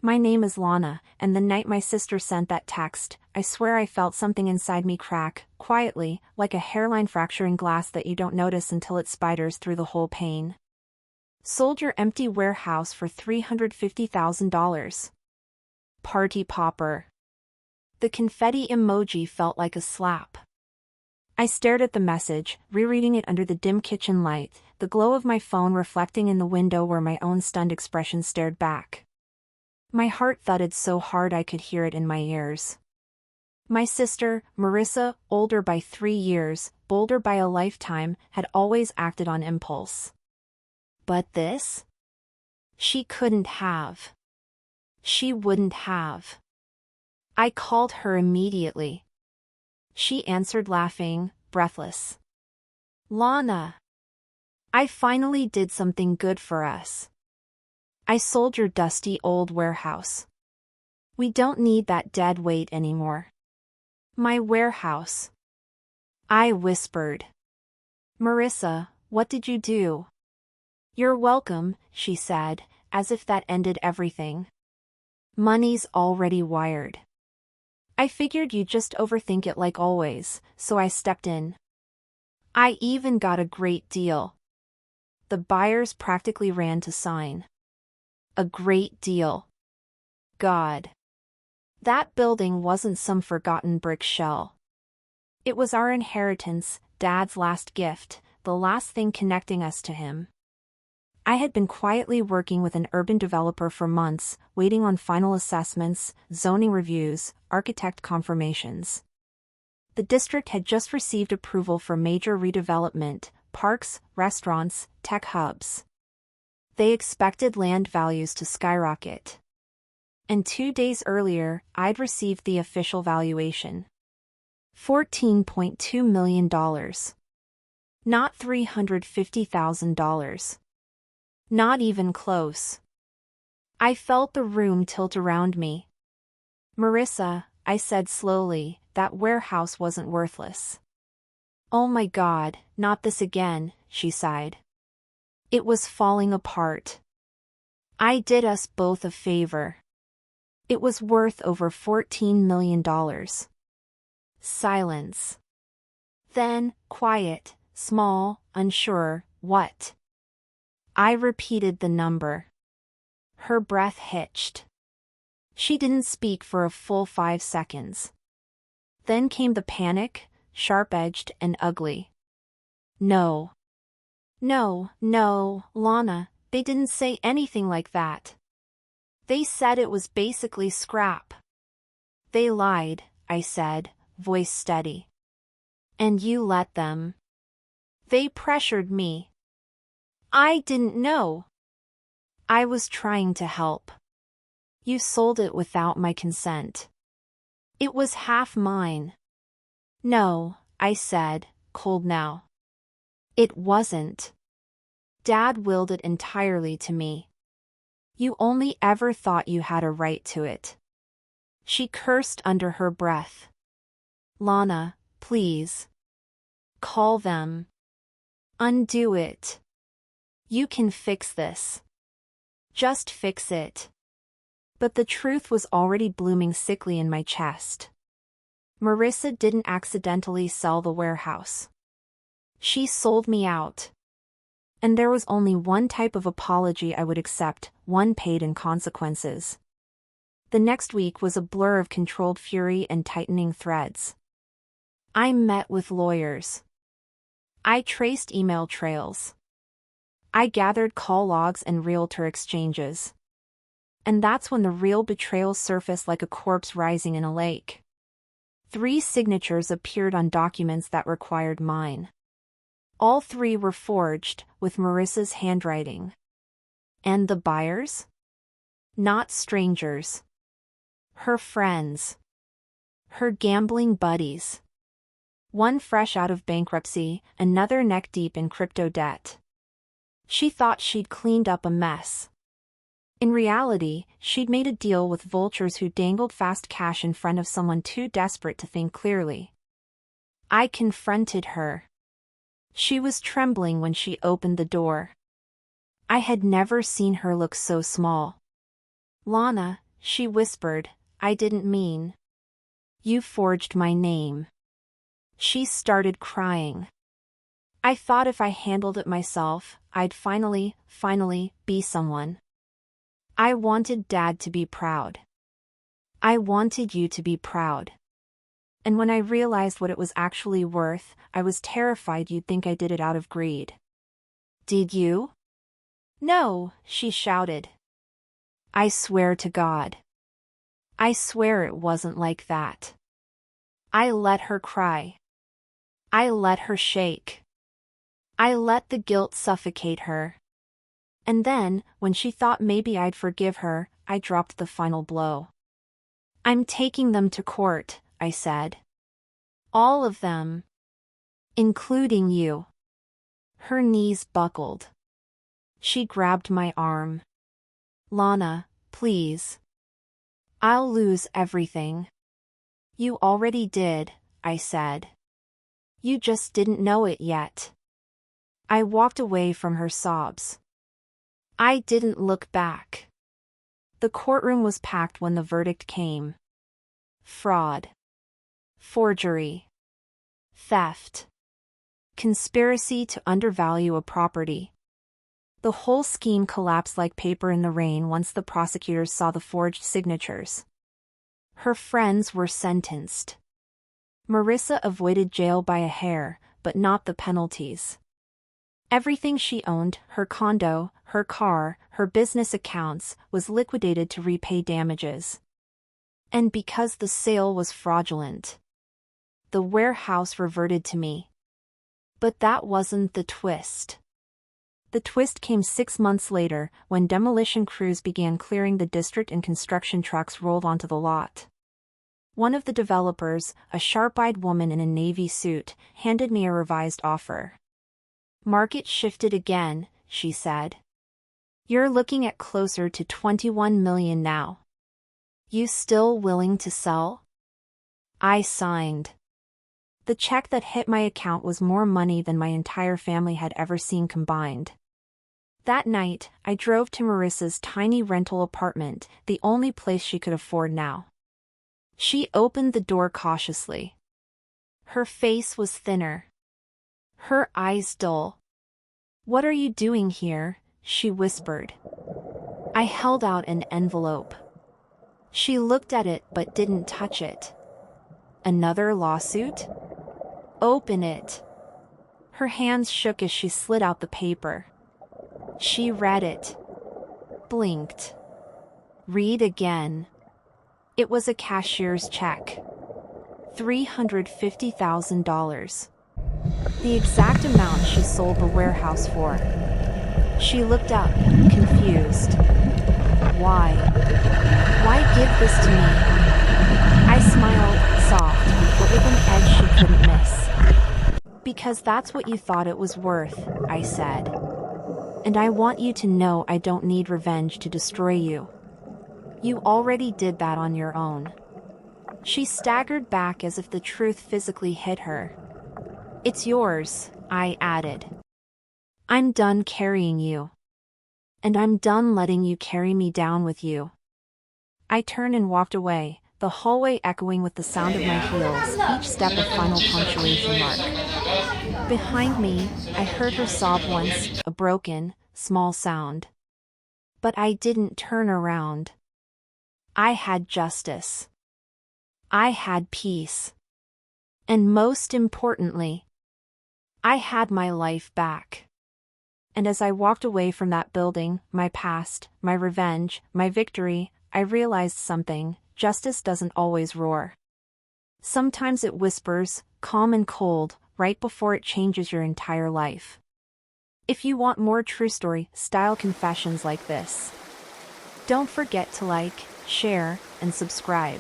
My name is Lana, and the night my sister sent that text, I swear I felt something inside me crack, quietly, like a hairline fracture in glass that you don't notice until it spiders through the whole pane. Sold your empty warehouse for $350,000. Party popper. The confetti emoji felt like a slap. I stared at the message, rereading it under the dim kitchen light, the glow of my phone reflecting in the window where my own stunned expression stared back. My heart thudded so hard I could hear it in my ears. My sister, Marissa, older by 3 years, bolder by a lifetime, had always acted on impulse. But this? She couldn't have. She wouldn't have. I called her immediately. She answered laughing, breathless. Lana. I finally did something good for us. I sold your dusty old warehouse. We don't need that dead weight anymore. My warehouse. I whispered. Marissa, what did you do? You're welcome, she said, as if that ended everything. Money's already wired. I figured you'd just overthink it like always, so I stepped in. I even got a great deal. The buyers practically ran to sign. A great deal. God. That building wasn't some forgotten brick shell. It was our inheritance, Dad's last gift, the last thing connecting us to him. I had been quietly working with an urban developer for months, waiting on final assessments, zoning reviews, architect confirmations. The district had just received approval for major redevelopment, parks, restaurants, tech hubs. They expected land values to skyrocket. And 2 days earlier, I'd received the official valuation. $14.2 million. Not $350,000. Not even close. I felt the room tilt around me. Marissa, I said slowly, that warehouse wasn't worthless. Oh my God, not this again, she sighed. It was falling apart. I did us both a favor. It was worth over $14 million. Silence. Then, quiet, small, unsure, what? I repeated the number. Her breath hitched. She didn't speak for a full 5 seconds. Then came the panic, sharp-edged and ugly. No. No, Lana, they didn't say anything like that. They said it was basically scrap. They lied, I said, voice steady. And you let them. They pressured me. I didn't know. I was trying to help. You sold it without my consent. It was half mine. No, I said, cold now. It wasn't. Dad willed it entirely to me. You only ever thought you had a right to it. She cursed under her breath. Lana, please. Call them. Undo it. You can fix this. Just fix it. But the truth was already blooming sickly in my chest. Marissa didn't accidentally sell the warehouse. She sold me out. And there was only one type of apology I would accept, one paid in consequences. The next week was a blur of controlled fury and tightening threads. I met with lawyers. I traced email trails. I gathered call logs and realtor exchanges. And that's when the real betrayal surfaced like a corpse rising in a lake. 3 signatures appeared on documents that required mine. All 3 were forged, with Marissa's handwriting. And the buyers? Not strangers. Her friends. Her gambling buddies. One fresh out of bankruptcy, another neck-deep in crypto debt. She thought she'd cleaned up a mess. In reality, she'd made a deal with vultures who dangled fast cash in front of someone too desperate to think clearly. I confronted her. She was trembling when she opened the door. I had never seen her look so small. Lana, she whispered. I didn't mean. You forged my name. She started crying. I thought if I handled it myself, I'd finally be someone. I wanted Dad to be proud. I wanted you to be proud. And when I realized what it was actually worth, I was terrified you'd think I did it out of greed. Did you? No, she shouted. I swear to God. I swear it wasn't like that. I let her cry. I let her shake. I let the guilt suffocate her. And then, when she thought maybe I'd forgive her, I dropped the final blow. I'm taking them to court, I said. All of them. Including you. Her knees buckled. She grabbed my arm. Lana, please. I'll lose everything. You already did, I said. You just didn't know it yet. I walked away from her sobs. I didn't look back. The courtroom was packed when the verdict came. Fraud. Forgery. Theft. Conspiracy to undervalue a property. The whole scheme collapsed like paper in the rain once the prosecutors saw the forged signatures. Her friends were sentenced. Marissa avoided jail by a hair, but not the penalties. Everything she owned, her condo, her car, her business accounts, was liquidated to repay damages. And because the sale was fraudulent, the warehouse reverted to me. But that wasn't the twist. The twist came 6 months later, when demolition crews began clearing the district and construction trucks rolled onto the lot. One of the developers, a sharp-eyed woman in a navy suit, handed me a revised offer. Market shifted again, she said. You're looking at closer to $21 million now. You still willing to sell? I signed. The check that hit my account was more money than my entire family had ever seen combined. That night, I drove to Marissa's tiny rental apartment, the only place she could afford now. She opened the door cautiously. Her face was thinner. Her eyes dull. What are you doing here? She whispered. I held out an envelope. She looked at it but didn't touch it. Another lawsuit? Open it. Her hands shook as she slid out the paper. She read it. Blinked. Read again. It was a cashier's check. $350,000. The exact amount she sold the warehouse for. She looked up, confused. Why? Why give this to me? I smiled, soft, but with an edge she couldn't miss. Because that's what you thought it was worth, I said. And I want you to know I don't need revenge to destroy you. You already did that on your own. She staggered back as if the truth physically hit her. It's yours, I added. I'm done carrying you. And I'm done letting you carry me down with you. I turned and walked away, the hallway echoing with the sound of my heels, each step a final punctuation mark. Behind me, I heard her sob once, a broken, small sound. But I didn't turn around. I had justice. I had peace. And most importantly, I had my life back. And as I walked away from that building, my past, my revenge, my victory, I realized something: justice doesn't always roar. Sometimes it whispers, calm and cold, right before it changes your entire life. If you want more true story style confessions like this, don't forget to like, share, and subscribe.